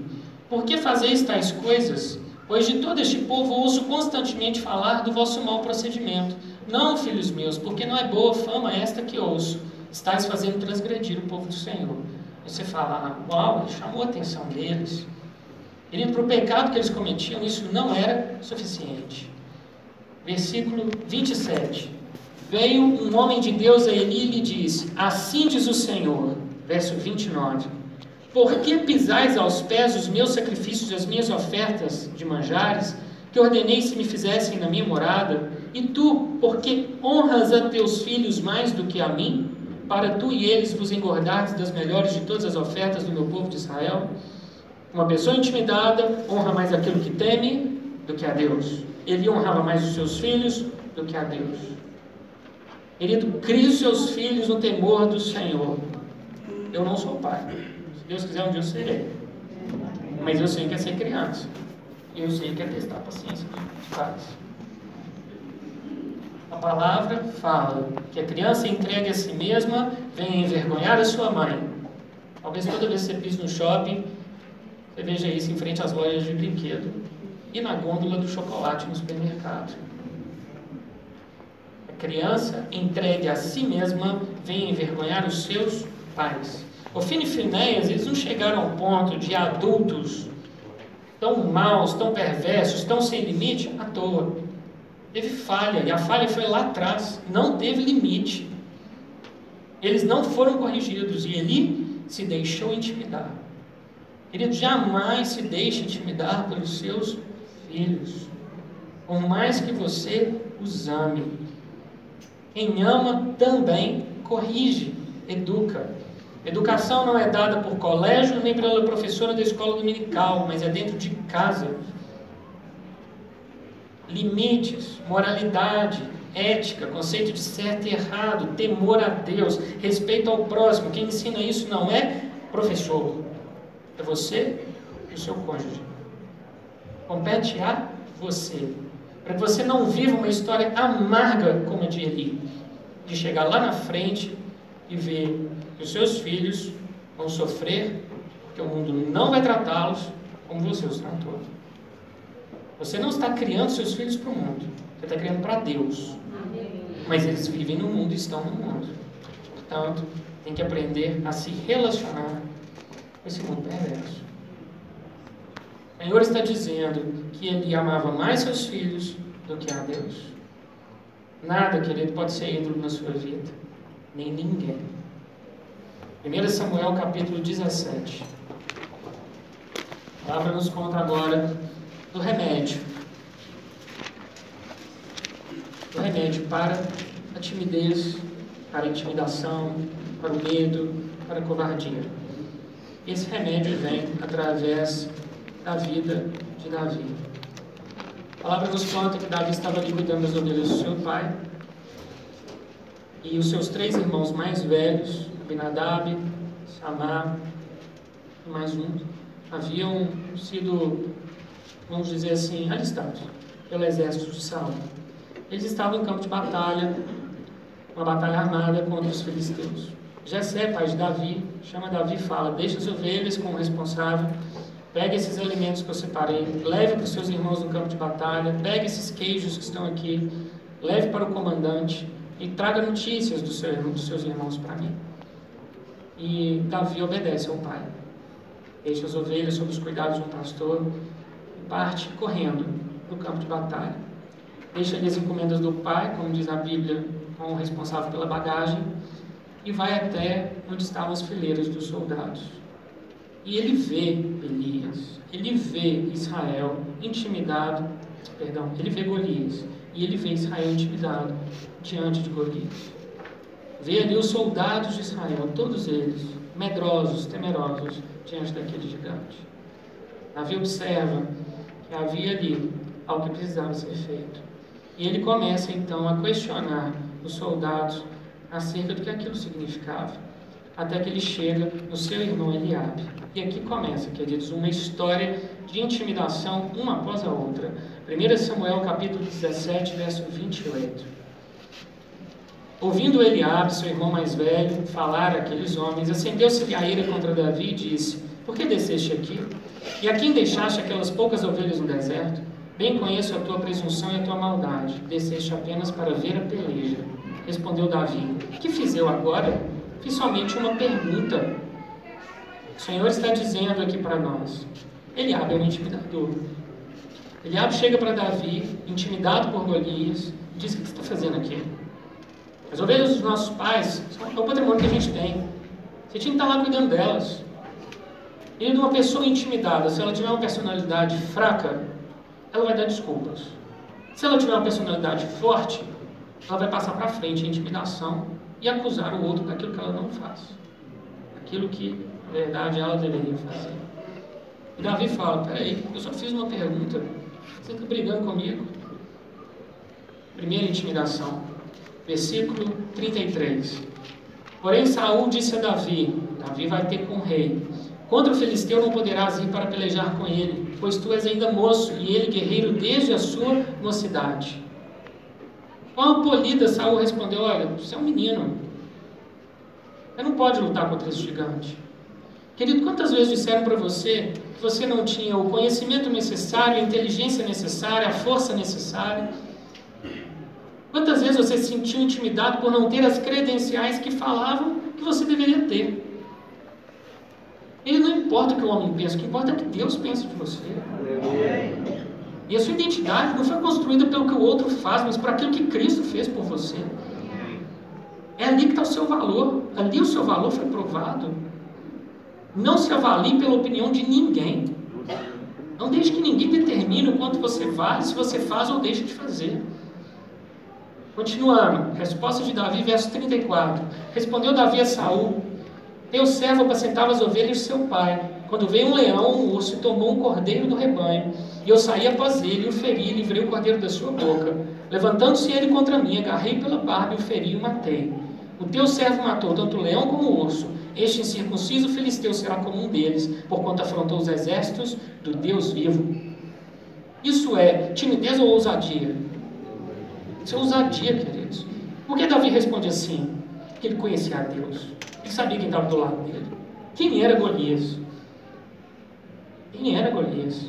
por que fazeis tais coisas? Pois de todo este povo ouço constantemente falar do vosso mau procedimento. Não, filhos meus, porque não é boa fama esta que ouço. Estais fazendo transgredir o povo do Senhor. Aí você fala, uau, chamou a atenção deles. E para o pecado que eles cometiam, isso não era suficiente. Versículo 27. Veio um homem de Deus a Eli e lhe disse, assim diz o Senhor, verso 29, por que pisais aos pés os meus sacrifícios e as minhas ofertas de manjares, que ordenei se me fizessem na minha morada, e tu, porque honras a teus filhos mais do que a mim, para tu e eles vos engordardes das melhores de todas as ofertas do meu povo de Israel? Uma pessoa intimidada honra mais aquilo que teme do que a Deus. Ele honrava mais os seus filhos do que a Deus. Querido, crie os seus filhos no temor do Senhor. Eu não sou pai. Se Deus quiser, um dia eu serei. Mas eu sei que é ser criança. E eu sei que é testar a paciência dos pais. A palavra fala que a criança entregue a si mesma vem envergonhar a sua mãe. Talvez toda vez que você pise no shopping, você veja isso em frente às lojas de brinquedo e na gôndola do chocolate no supermercado. A criança entregue a si mesma vem envergonhar os seus pais. Ofni e Finéias, eles não chegaram ao ponto de adultos tão maus, tão perversos, tão sem limite, à toa. Teve falha, e a falha foi lá atrás, não teve limite. Eles não foram corrigidos, e Eli se deixou intimidar. Querido, jamais se deixe intimidar pelos seus filhos, por mais que você os ame. Quem ama também corrige, educa. Educação não é dada por colégio nem pela professora da escola dominical, mas é dentro de casa. Limites, moralidade, ética, conceito de certo e errado, temor a Deus, respeito ao próximo. Quem ensina isso não é professor, é você e o seu cônjuge. Compete a você, para que você não viva uma história amarga como a de Eli, de chegar lá na frente e ver que os seus filhos vão sofrer, porque o mundo não vai tratá-los como você os tratou. Você não está criando seus filhos para o mundo, você está criando para Deus. Mas eles vivem no mundo e estão no mundo. Portanto, tem que aprender a se relacionar com esse mundo perverso. O Senhor está dizendo que Ele amava mais seus filhos do que a Deus. Nada, querido, pode ser ídolo na sua vida. Nem ninguém. 1 Samuel capítulo 17. A palavra nos conta agora do remédio. Do remédio para a timidez, para a intimidação, para o medo, para a covardia. Esse remédio vem através da vida de Davi. A palavra nos conta que Davi estava ali cuidando das ovelhas do seu pai, e os seus 3 irmãos mais velhos, Abinadab, Samar e mais um, haviam sido, vamos dizer assim, alistados pelo exército de Saul. Eles estavam em campo de batalha, uma batalha armada contra os filisteus. Jessé, pai de Davi, chama Davi e fala: deixa as ovelhas com o responsável pegue esses alimentos que eu separei, leve para os seus irmãos no campo de batalha, pegue esses queijos que estão aqui, leve para o comandante e traga notícias dos seus irmãos para mim. E Davi obedece ao pai. Deixa as ovelhas sob os cuidados de um pastor e parte correndo no campo de batalha. Deixa ali as encomendas do pai, como diz a Bíblia, com o responsável pela bagagem, e vai até onde estavam as fileiras dos soldados. E ele vê Elias, ele vê Israel intimidado, ele vê Golias, e ele vê Israel intimidado diante de Golias. Vê ali os soldados de Israel, todos eles, medrosos, temerosos, diante daquele gigante. Davi observa que havia ali algo que precisava ser feito. E ele começa então a questionar os soldados acerca do que aquilo significava, até que ele chega no seu irmão Eliabe. E aqui começa, queridos, uma história de intimidação uma após a outra. 1 Samuel capítulo 17, verso 28. Ouvindo Eliabe, seu irmão mais velho, falar àqueles homens, acendeu-se-lhe a ira contra Davi e disse: por que desceste aqui? E a quem deixaste aquelas poucas ovelhas no deserto? Bem conheço a tua presunção e a tua maldade. Desceste apenas para ver a peleja. Respondeu Davi: que fiz eu agora? Fiz somente uma pergunta. O Senhor está dizendo aqui para nós. Eliabe é um intimidador. Eliabe chega para Davi, intimidado por Golias, e diz: o que você está fazendo aqui? As ovelhas dos nossos pais é o patrimônio que a gente tem. Você tinha que estar lá cuidando delas. E de uma pessoa intimidada, se ela tiver uma personalidade fraca, ela vai dar desculpas. Se ela tiver uma personalidade forte, ela vai passar para frente a intimidação e acusar o outro daquilo que ela não faz. Aquilo que, na verdade, ela deveria fazer. E Davi fala: peraí, eu só fiz uma pergunta. Você está brigando comigo? Primeira intimidação. Versículo 33. Porém Saul disse a Davi: Davi vai ter com o rei. Contra o filisteu não poderás ir para pelejar com ele, pois tu és ainda moço, e ele guerreiro desde a sua mocidade. Com a polida, Saul respondeu: olha, você é um menino. Você não pode lutar contra esse gigante. Querido, quantas vezes disseram para você que você não tinha o conhecimento necessário, a inteligência necessária, a força necessária? Quantas vezes você se sentiu intimidado por não ter as credenciais que falavam que você deveria ter? Ele não importa o que o homem pensa, o que importa é o que Deus pensa de você. E a sua identidade não foi construída pelo que o outro faz, mas por aquilo que Cristo fez por você. É ali que está o seu valor. Ali o seu valor foi provado. Não se avalie pela opinião de ninguém. Não deixe que ninguém determine o quanto você vale, se você faz ou deixa de fazer. Continuando, resposta de Davi, verso 34. Respondeu Davi a Saul: teu servo apacentava as ovelhas de seu pai, quando veio um leão, um urso, e tomou um cordeiro do rebanho, e eu saí após ele, e o feri, e livrei o cordeiro da sua boca. Levantando-se ele contra mim, agarrei pela barba, e o feri e o matei. O teu servo matou tanto o leão como o urso. Este incircunciso filisteu será como um deles, porquanto afrontou os exércitos do Deus vivo. Isso é timidez ou ousadia? Isso é ousadia, queridos. Por que Davi responde assim? Porque ele conhecia a Deus. Ele sabia quem estava do lado dele. Quem era Golias? Quem era Golias?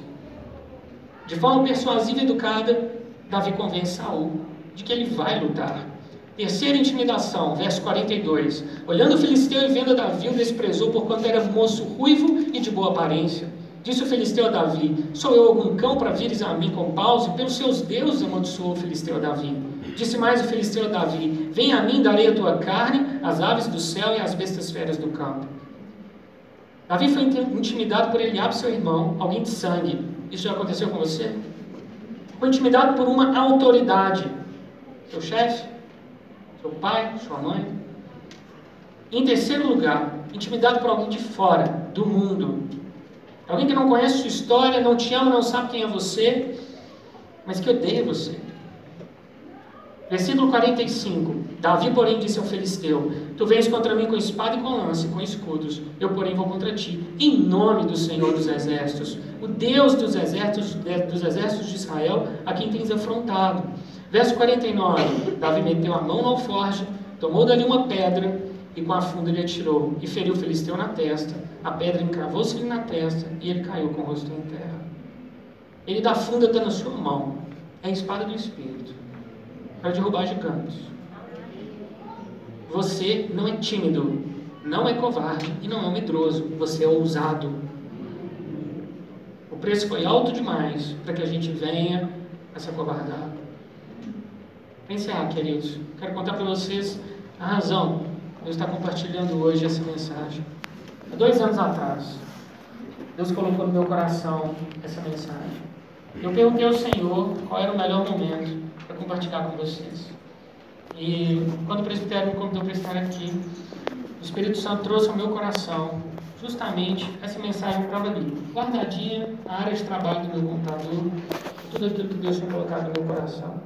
De forma persuasiva e educada, Davi convence Saul de que ele vai lutar. Terceira intimidação, verso 42. Olhando o filisteu e vendo Davi, o desprezou, porquanto era moço ruivo e de boa aparência. Disse o filisteu a Davi: sou eu algum cão para vires a mim com paus? E pelos seus deuses amaldiçoou o filisteu a Davi. Disse mais o filisteu a Davi: vem a mim, darei a tua carne, as aves do céu e as bestas feras do campo. Davi foi intimidado por Eliabe, seu irmão, alguém de sangue. Isso já aconteceu com você? Foi intimidado por uma autoridade. Seu chefe? Seu pai? Sua mãe? Em terceiro lugar, intimidado por alguém de fora, do mundo. Alguém que não conhece sua história, não te ama, não sabe quem é você, mas que odeia você. Versículo 45. Davi, porém, disse ao filisteu: tu vens contra mim com espada e com lança, e com escudos. Eu, porém, vou contra ti, em nome do Senhor dos Exércitos, o Deus dos exércitos de Israel, a quem tens afrontado. Verso 49. Davi meteu a mão no alforje, tomou dali uma pedra, e com a funda lhe atirou, e feriu o filisteu na testa, a pedra encravou-se-lhe na testa e ele caiu com o rosto em terra. Ele da funda está na sua mão, é a espada do Espírito, para derrubar gigantes. Você não é tímido, não é covarde e não é medroso, você é ousado. O preço foi alto demais para que a gente venha a se acovardar. Pensar, queridos, quero contar para vocês a razão de eu estar compartilhando hoje essa mensagem. Há 2 anos atrás, Deus colocou no meu coração essa mensagem. Eu perguntei ao Senhor qual era o melhor momento para compartilhar com vocês. E quando o presbitério me convidou para estar aqui, o Espírito Santo trouxe ao meu coração justamente essa mensagem para ali, guardadinha na área de trabalho do meu computador, tudo aquilo que Deus tinha colocado no meu coração.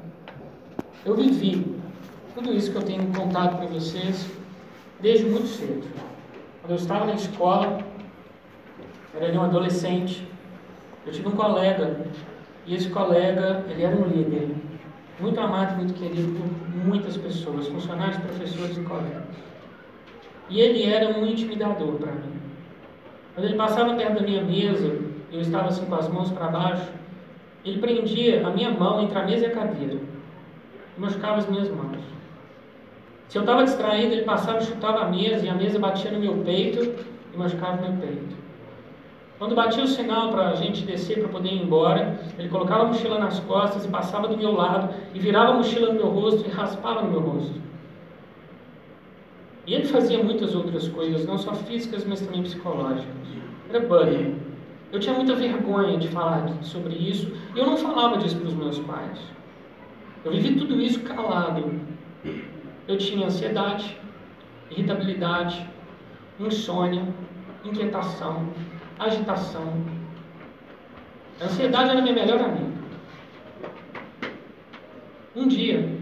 Eu vivi tudo isso que eu tenho contado para vocês desde muito cedo. Quando eu estava na escola, era um adolescente, eu tive um colega, e esse colega, ele era um líder, muito amado, muito querido por muitas pessoas, funcionários, professores e colegas. E ele era um intimidador para mim. Quando ele passava perto da minha mesa, eu estava assim com as mãos para baixo, ele prendia a minha mão entre a mesa e a cadeira, e machucava as minhas mãos. Se eu estava distraído, ele passava e chutava a mesa, e a mesa batia no meu peito e machucava o meu peito. Quando batia o sinal para a gente descer, para poder ir embora, ele colocava a mochila nas costas e passava do meu lado, e virava a mochila no meu rosto e raspava no meu rosto. E ele fazia muitas outras coisas, não só físicas, mas também psicológicas. Era bullying. Eu tinha muita vergonha de falar sobre isso, e eu não falava disso para os meus pais. Eu vivi tudo isso calado. Eu tinha ansiedade, irritabilidade, insônia, inquietação, agitação. A ansiedade era minha melhor amiga. Um dia,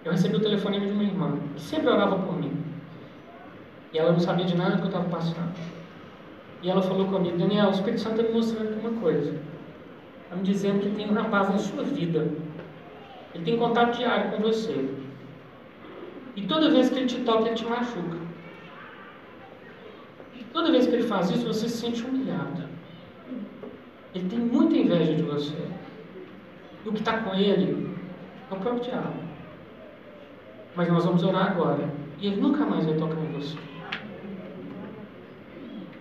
eu recebi o telefonema de uma irmã, que sempre orava por mim. E ela não sabia de nada do que eu estava passando. E ela falou comigo: Daniel, o Espírito Santo está me mostrando aqui uma coisa. Está me dizendo que tem um rapaz na sua vida. Ele tem contato diário com você. E toda vez que ele te toca, ele te machuca. Toda vez que ele faz isso, você se sente humilhado. Ele tem muita inveja de você. E o que está com ele é o próprio diabo. Mas nós vamos orar agora. E ele nunca mais vai tocar em você.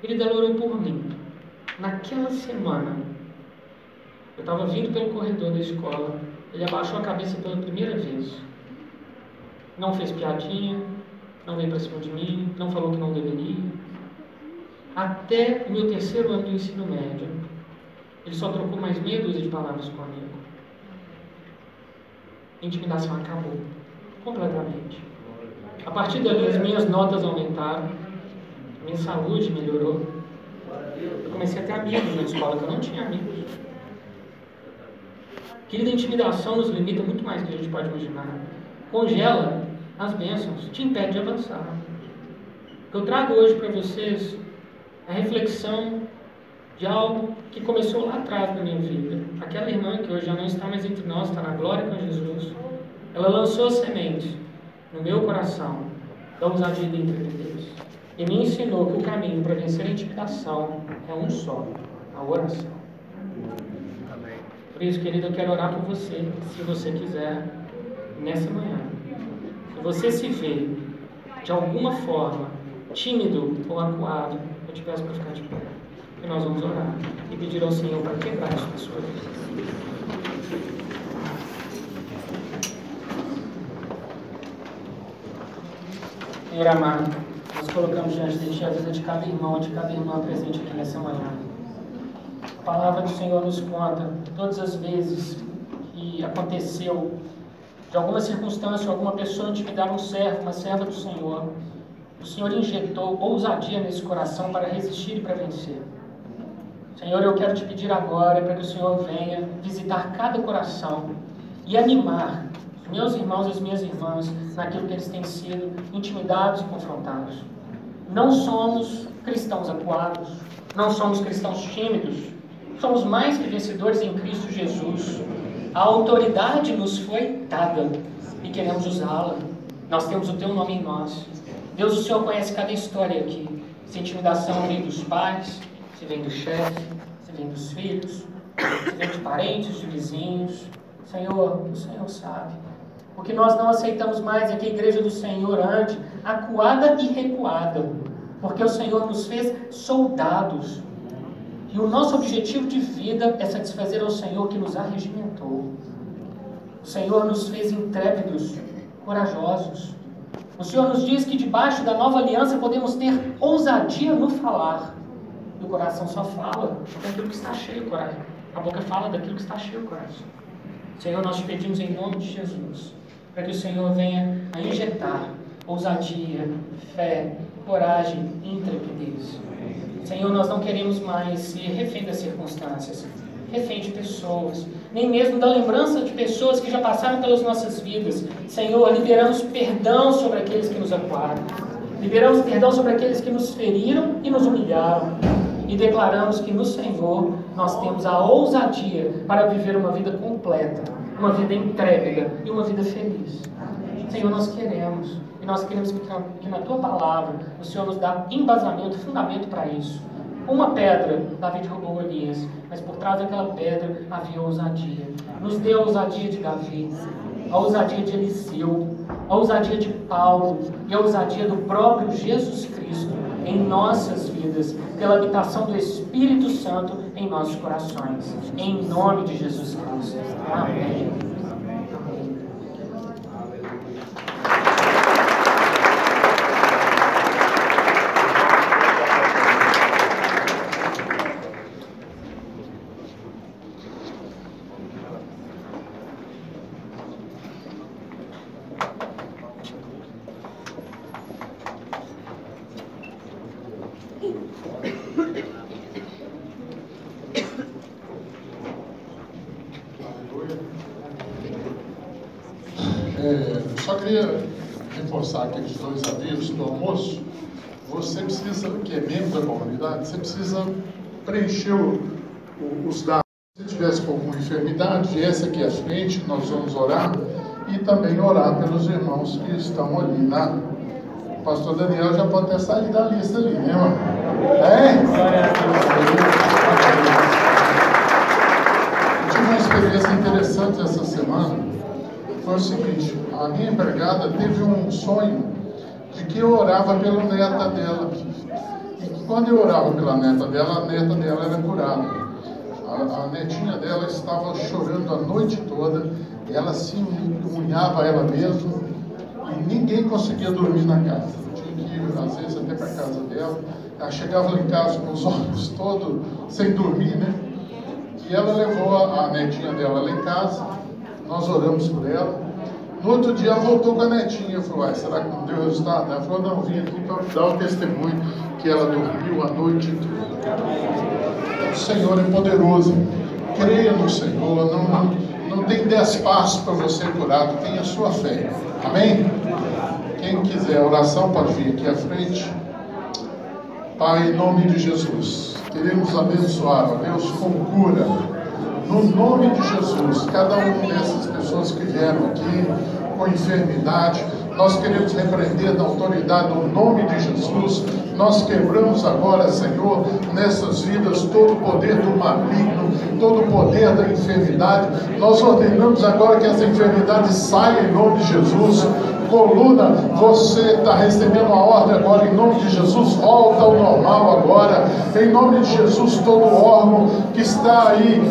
Ele orou por mim. Naquela semana, eu estava vindo pelo corredor da escola. Ele abaixou a cabeça pela primeira vez. Não fez piadinha, não veio para cima de mim, não falou que não deveria. Até o meu 3º ano do ensino médio, ele só trocou mais meia dúzia de palavras comigo. A intimidação acabou, completamente. A partir dali, as minhas notas aumentaram, a minha saúde melhorou. Eu comecei a ter amigos na escola, que eu não tinha amigos. Querida, a intimidação nos limita muito mais do que a gente pode imaginar. Congela as bênçãos, te impede de avançar. O que eu trago hoje para vocês é a reflexão de algo que começou lá atrás na minha vida. Aquela irmã que hoje já não está mais entre nós, está na glória com Jesus, ela lançou sementes no meu coração da ousadia e da intrepidez. E me ensinou que o caminho para vencer a intimidação é um só: a oração. Por isso, querido, eu quero orar por você, se você quiser, nessa manhã. Se você se vê, de alguma forma, tímido ou acuado, eu te peço para ficar de pé. E nós vamos orar e pedir ao Senhor para quebrar isso na sua vida. Senhor amado, nós colocamos diante de Ti a vida de cada irmão, de cada irmã presente aqui nessa manhã. A palavra do Senhor nos conta todas as vezes que aconteceu, de alguma circunstância, alguma pessoa intimidar um servo, uma serva do Senhor. O Senhor injetou ousadia nesse coração para resistir e para vencer. Senhor, eu quero te pedir agora para que o Senhor venha visitar cada coração e animar os meus irmãos e as minhas irmãs naquilo que eles têm sido intimidados e confrontados. Não somos cristãos acuados, não somos cristãos tímidos, somos mais que vencedores em Cristo Jesus. A autoridade nos foi dada e queremos usá-la. Nós temos o Teu nome em nós. Deus, o Senhor conhece cada história aqui. Essa intimidação vem dos pais, se vem do chefe, se vem dos filhos, se vem de parentes, de vizinhos. Senhor, o Senhor sabe. O que nós não aceitamos mais é que a igreja do Senhor ande acuada e recuada, porque o Senhor nos fez soldados. E o nosso objetivo de vida é satisfazer ao Senhor que nos arregimentou. O Senhor nos fez intrépidos, corajosos. O Senhor nos diz que debaixo da nova aliança podemos ter ousadia no falar. E o coração só fala daquilo que está cheio o coração. A boca fala daquilo que está cheio o coração. Senhor, nós te pedimos em nome de Jesus, para que o Senhor venha a injetar ousadia, fé, coragem e intrepidez. Senhor, nós não queremos mais ser refém das circunstâncias, refém de pessoas, nem mesmo da lembrança de pessoas que já passaram pelas nossas vidas. Senhor, liberamos perdão sobre aqueles que nos acuaram, liberamos perdão sobre aqueles que nos feriram e nos humilharam, e declaramos que no Senhor nós temos a ousadia para viver uma vida completa, uma vida intrépida e uma vida feliz. Senhor, nós queremos, e nós queremos que na Tua Palavra o Senhor nos dá embasamento, fundamento para isso. Uma pedra, Davi roubou Golias, mas por trás daquela pedra havia ousadia. Nos dê a ousadia de Davi, a ousadia de Eliseu, a ousadia de Paulo e a ousadia do próprio Jesus Cristo em nossas vidas, pela habitação do Espírito Santo em nossos corações. Em nome de Jesus Cristo. Amém. Só queria reforçar aqueles dois avisos do almoço. Você precisa, que é membro da comunidade, você precisa preencher os dados. Se tivesse com alguma enfermidade, viesse aqui à frente, nós vamos orar e também orar pelos irmãos que estão ali, né? O pastor Daniel já pode até sair da lista ali, né, irmão? Eu tive uma experiência interessante essa semana. Foi o seguinte, a minha empregada teve um sonho de que eu orava pela neta dela. E que quando eu orava pela neta dela, a neta dela era curada. A netinha dela estava chorando a noite toda, ela se unhava ela mesma e ninguém conseguia dormir na casa. Eu tinha que ir, às vezes, até para a casa dela. Ela chegava lá em casa com os olhos todos sem dormir, né? E ela levou a netinha dela lá em casa. Nós oramos por ela. No outro dia ela voltou com a netinha. Eu falei, será que não deu resultado? Ela falou, não, vim aqui para dar o testemunho que ela dormiu a noite toda. O Senhor é poderoso. Creia no Senhor. Não tem 10 passos para você ser curado. Tenha a sua fé. Amém? Quem quiser oração pode vir aqui à frente. Pai, em nome de Jesus, queremos abençoar, ó Deus, com cura. No nome de Jesus, cada uma dessas pessoas que vieram aqui com enfermidade, nós queremos repreender na autoridade do nome de Jesus. Nós quebramos agora, Senhor, nessas vidas todo o poder do maligno, todo o poder da enfermidade. Nós ordenamos agora que essa enfermidade saia em nome de Jesus. Coluna, você está recebendo uma ordem agora em nome de Jesus, volta ao normal agora, em nome de Jesus. Todo órgão que está aí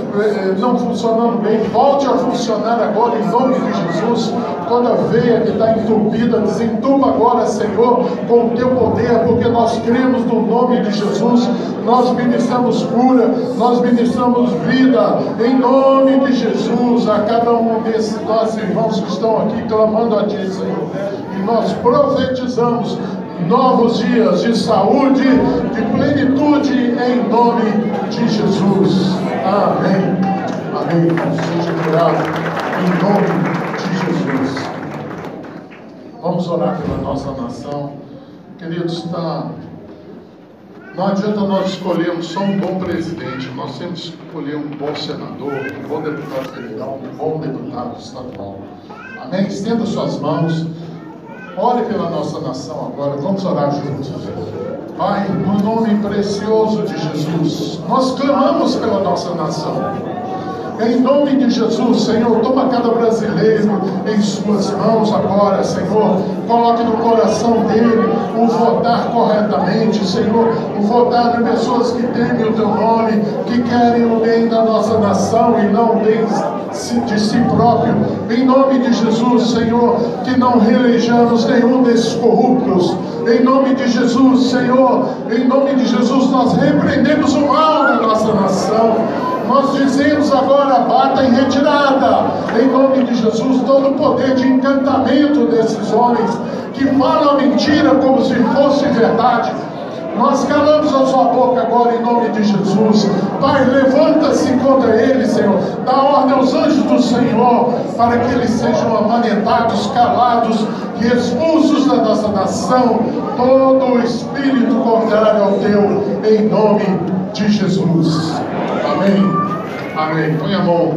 não funcionando bem, volte a funcionar agora em nome de Jesus. Toda veia que está entupida, desentupa agora, Senhor, com o teu poder, porque nós cremos no nome de Jesus. Nós ministramos cura, nós ministramos vida, em nome de Jesus, a cada um desses nossos irmãos que estão aqui clamando a Ti, Senhor. E nós profetizamos novos dias de saúde, de plenitude, em nome de Jesus. Amém. Amém. Seja curado em nome de Jesus. Vamos orar pela nossa nação. Queridos, não adianta nós escolhermos só um bom presidente, nós temos que escolher um bom senador, um bom deputado federal, um bom deputado estadual. Amém? Estenda suas mãos. ore pela nossa nação agora. Vamos orar juntos. Pai, no nome precioso de Jesus, nós clamamos pela nossa nação. Em nome de Jesus, Senhor, toma cada brasileiro em suas mãos agora, Senhor. Coloque no coração dele o votar corretamente, Senhor. O votar de pessoas que temem o teu nome, que querem o bem da nossa nação e não o bem de si próprio. Em nome de Jesus, Senhor, que não reelejamos nenhum desses corruptos. Em nome de Jesus, Senhor, em nome de Jesus, nós repreendemos o mal da nossa nação. Nós dizemos agora, bata em retirada, em nome de Jesus, todo o poder de encantamento desses homens que falam a mentira como se fosse verdade. Nós calamos a sua boca agora em nome de Jesus. Pai, levanta-se contra eles, Senhor. Dá ordem aos anjos do Senhor para que eles sejam amanetados, calados e expulsos da nossa nação. Todo o espírito contrário ao teu, em nome de Jesus. Amém. Amém. Põe a mão,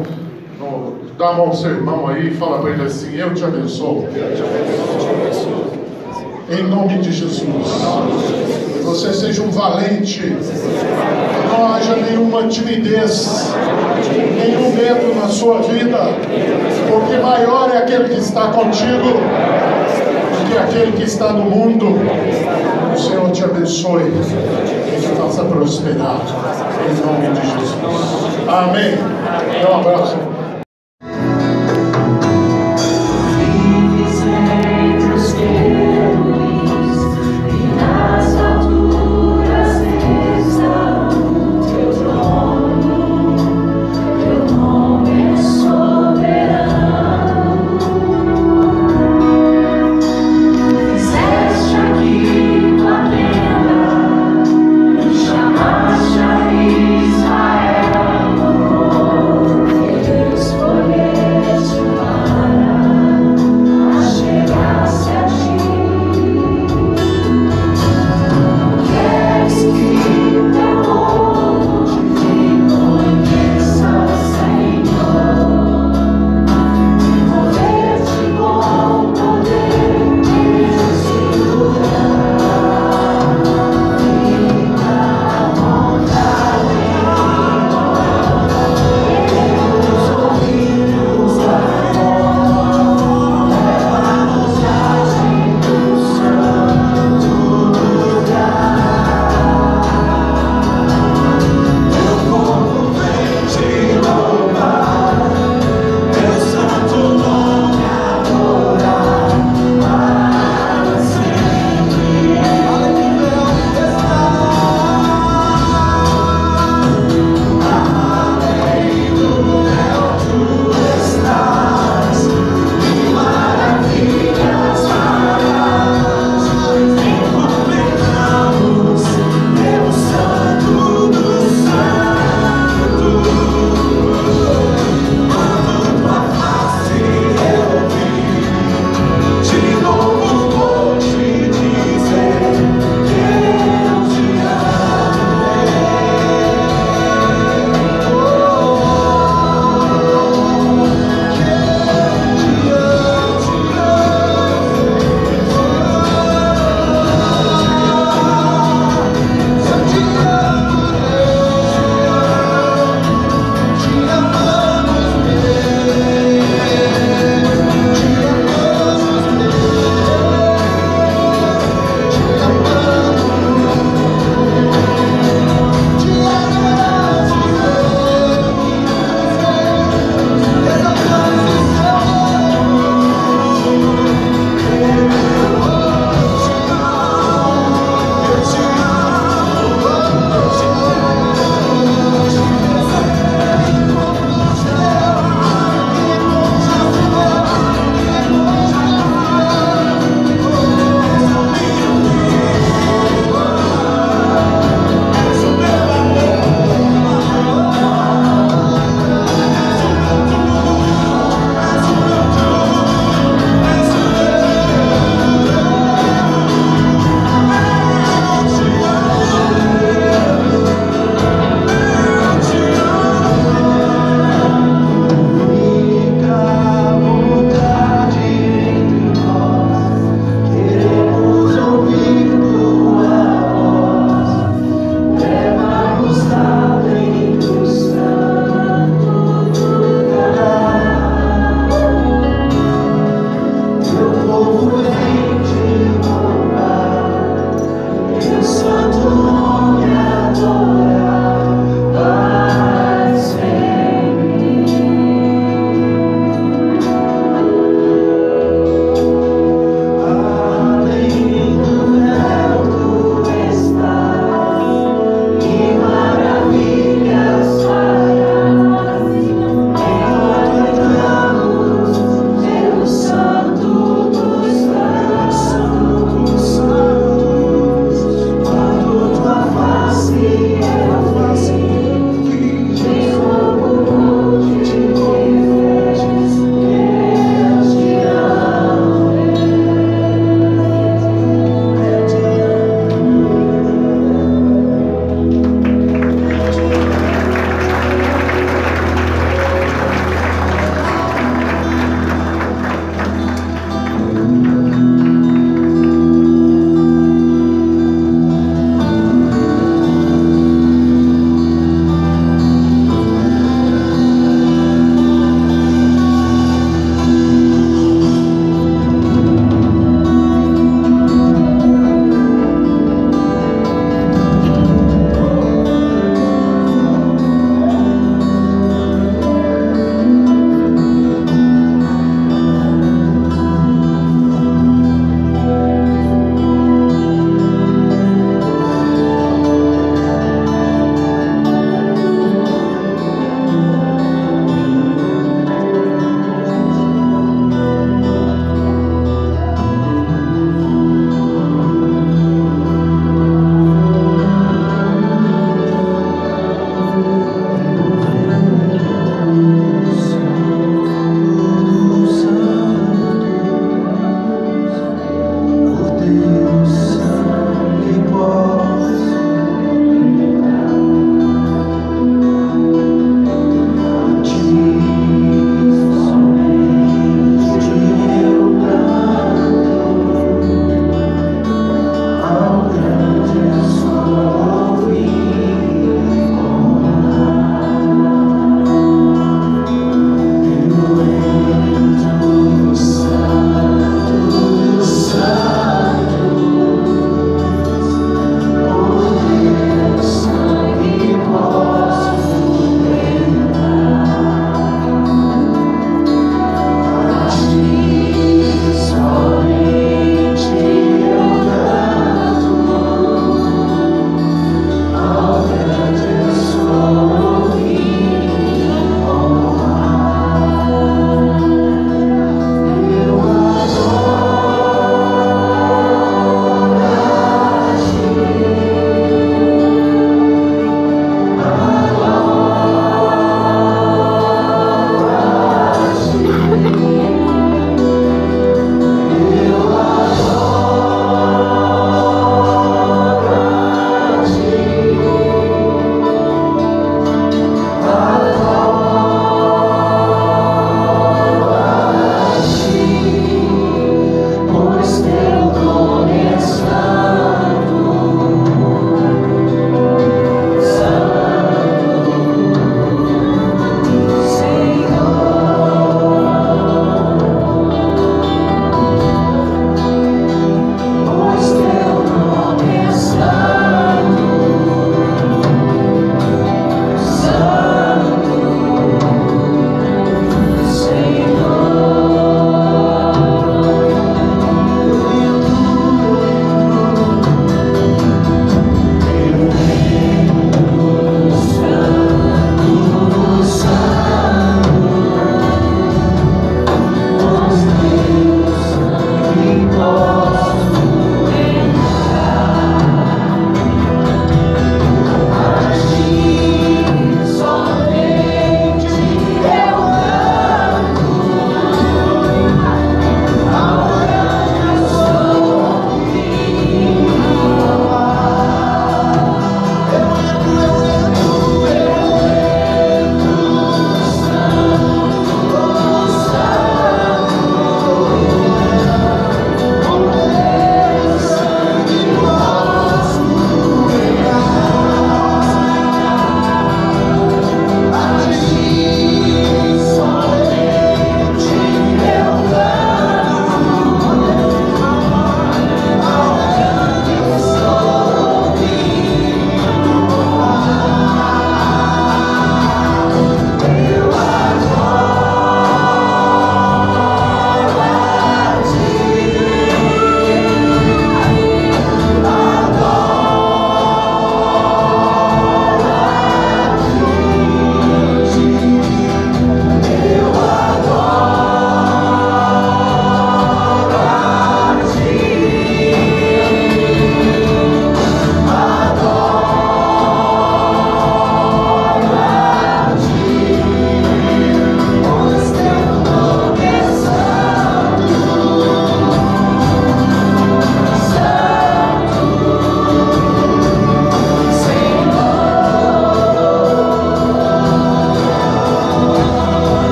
dá a mão ao seu irmão aí e fala para ele assim: eu te abençoo. Em nome de Jesus. Você seja um valente. Que não haja nenhuma timidez, nenhum medo na sua vida. Porque maior é aquele que está contigo do que aquele que está no mundo. O Senhor te abençoe e te faça prosperar. Em nome de Jesus. Amém. Um abraço.